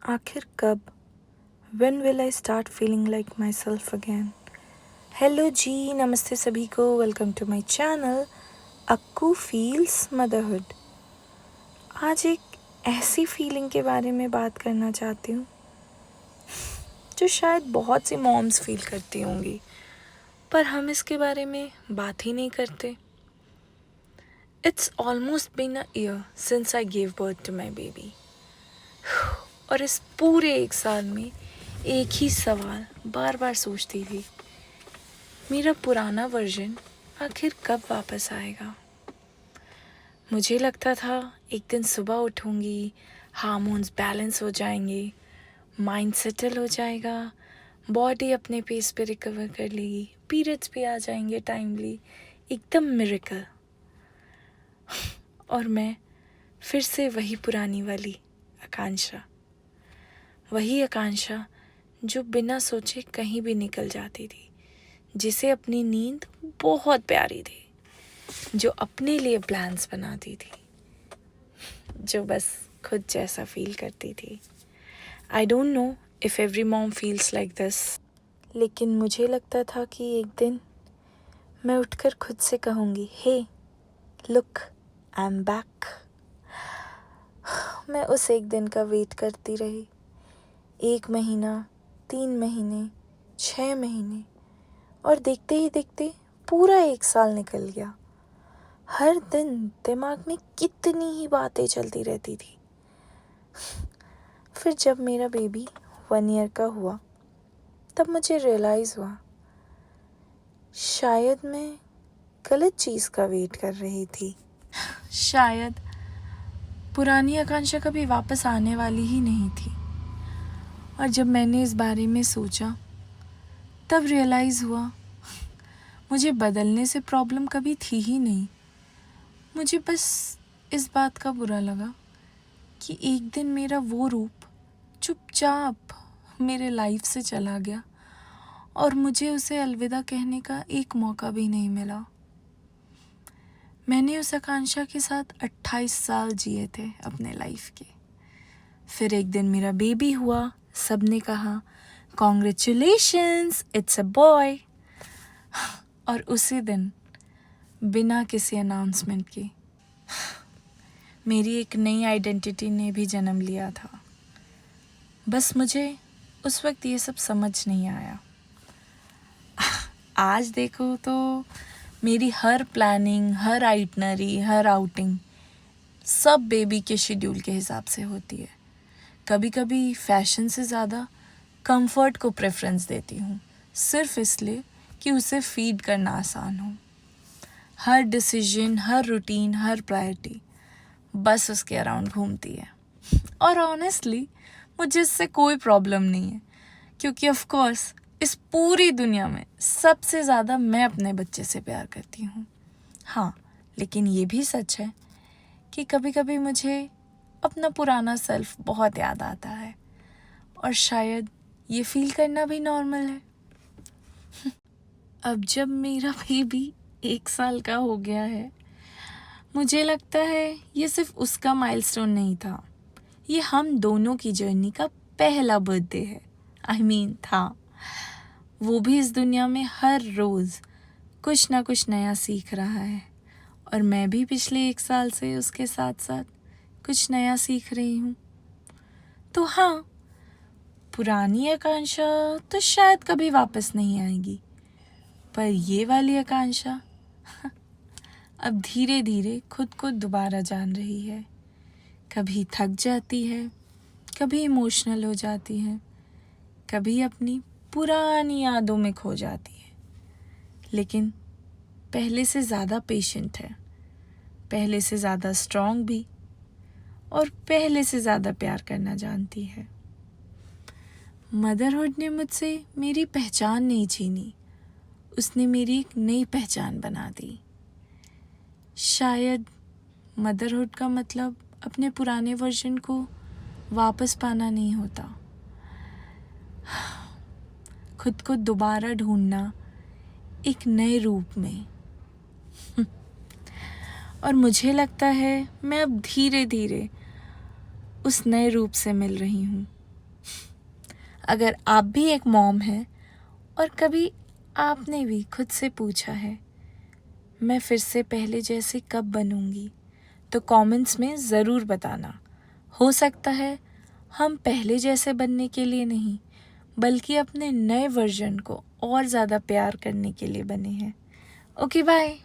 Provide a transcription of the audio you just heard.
आखिर कब? When will I start feeling like myself again? Hello जी, नमस्ते सभी को। Welcome to my channel Akku feels motherhood. आज एक ऐसी फीलिंग के बारे में बात करना चाहती हूँ जो शायद बहुत सी मॉम्स फील करती होंगी, पर हम इसके बारे में बात ही नहीं करते। It's almost been a year since I give birth to my baby, और इस पूरे एक साल में एक ही सवाल बार बार सोचती थी, मेरा पुराना वर्जन आखिर कब वापस आएगा। मुझे लगता था एक दिन सुबह उठूंगी, हार्मोन्स बैलेंस हो जाएंगे, माइंड सेटल हो जाएगा, बॉडी अपने पेस पे रिकवर कर लेगी, पीरियड्स भी आ जाएंगे टाइमली, एकदम मिरेकल। और मैं फिर से वही पुरानी वाली आकांक्षा, वही आकांक्षा जो बिना सोचे कहीं भी निकल जाती थी, जिसे अपनी नींद बहुत प्यारी थी, जो अपने लिए प्लान्स बनाती थी, जो बस खुद जैसा फील करती थी। I don't know if every mom feels like this, लेकिन मुझे लगता था कि एक दिन मैं उठकर खुद से कहूँगी, hey look, I am back. मैं उस एक दिन का वेट करती रही। 1 महीना, 3 महीने, 6 महीने, और देखते ही देखते पूरा 1 साल निकल गया। हर दिन दिमाग में कितनी ही बातें चलती रहती थी। फिर जब मेरा बेबी 1 ईयर का हुआ, तब मुझे रियलाइज़ हुआ, शायद मैं गलत चीज़ का वेट कर रही थी। शायद पुरानी आकांक्षा कभी वापस आने वाली ही नहीं थी। और जब मैंने इस बारे में सोचा, तब रियलाइज़ हुआ, मुझे बदलने से प्रॉब्लम कभी थी ही नहीं। मुझे बस इस बात का बुरा लगा कि एक दिन मेरा वो रूप चुपचाप मेरे लाइफ से चला गया और मुझे उसे अलविदा कहने का एक मौका भी नहीं मिला। मैंने उस आकांक्षा के साथ 28 साल जिए थे अपने लाइफ के। फिर एक दिन मेरा बेबी हुआ, सबने कहा कॉन्ग्रेचुलेशंस, इट्स अ बॉय। और उसी दिन बिना किसी अनाउंसमेंट के मेरी एक नई आइडेंटिटी ने भी जन्म लिया था। बस मुझे उस वक्त ये सब समझ नहीं आया। आज देखो तो मेरी हर प्लानिंग, हर आइटनरी, हर आउटिंग सब बेबी के शेड्यूल के हिसाब से होती है। कभी कभी फैशन से ज़्यादा कंफर्ट को प्रेफरेंस देती हूँ, सिर्फ इसलिए कि उसे फीड करना आसान हो। हर डिसीजन, हर रूटीन, हर प्रायोरिटी बस उसके अराउंड घूमती है। और ऑनेस्टली मुझे इससे कोई प्रॉब्लम नहीं है, क्योंकि ऑफ कोर्स इस पूरी दुनिया में सबसे ज़्यादा मैं अपने बच्चे से प्यार करती हूँ। हाँ, लेकिन ये भी सच है कि कभी कभी मुझे अपना पुराना सेल्फ बहुत याद आता है, और शायद ये फील करना भी नॉर्मल है। अब जब मेरा बेबी 1 साल का हो गया है, मुझे लगता है ये सिर्फ उसका माइलस्टोन नहीं था, ये हम दोनों की जर्नी का पहला बर्थडे है। था। वो भी इस दुनिया में हर रोज़ कुछ ना कुछ नया सीख रहा है, और मैं भी पिछले 1 साल से उसके साथ साथ कुछ नया सीख रही हूँ। तो हाँ, पुरानी आकांक्षा तो शायद कभी वापस नहीं आएगी, पर ये वाली आकांक्षा अब धीरे धीरे खुद को दोबारा जान रही है। कभी थक जाती है, कभी इमोशनल हो जाती है, कभी अपनी पुरानी यादों में खो जाती है, लेकिन पहले से ज़्यादा पेशेंट है, पहले से ज़्यादा स्ट्रॉन्ग भी, और पहले से ज़्यादा प्यार करना जानती है। मदरहुड ने मुझसे मेरी पहचान नहीं छीनी, उसने मेरी एक नई पहचान बना दी। शायद मदरहुड का मतलब अपने पुराने वर्जन को वापस पाना नहीं होता, खुद को दोबारा ढूंढना एक नए रूप में। और मुझे लगता है मैं अब धीरे धीरे उस नए रूप से मिल रही हूँ, अगर आप भी एक मॉम हैं और कभी आपने भी खुद से पूछा है मैं फिर से पहले जैसे कब बनूंगी, तो कमेंट्स में ज़रूर बताना। हो सकता है हम पहले जैसे बनने के लिए नहीं, बल्कि अपने नए वर्जन को और ज़्यादा प्यार करने के लिए बने हैं। Okay bye.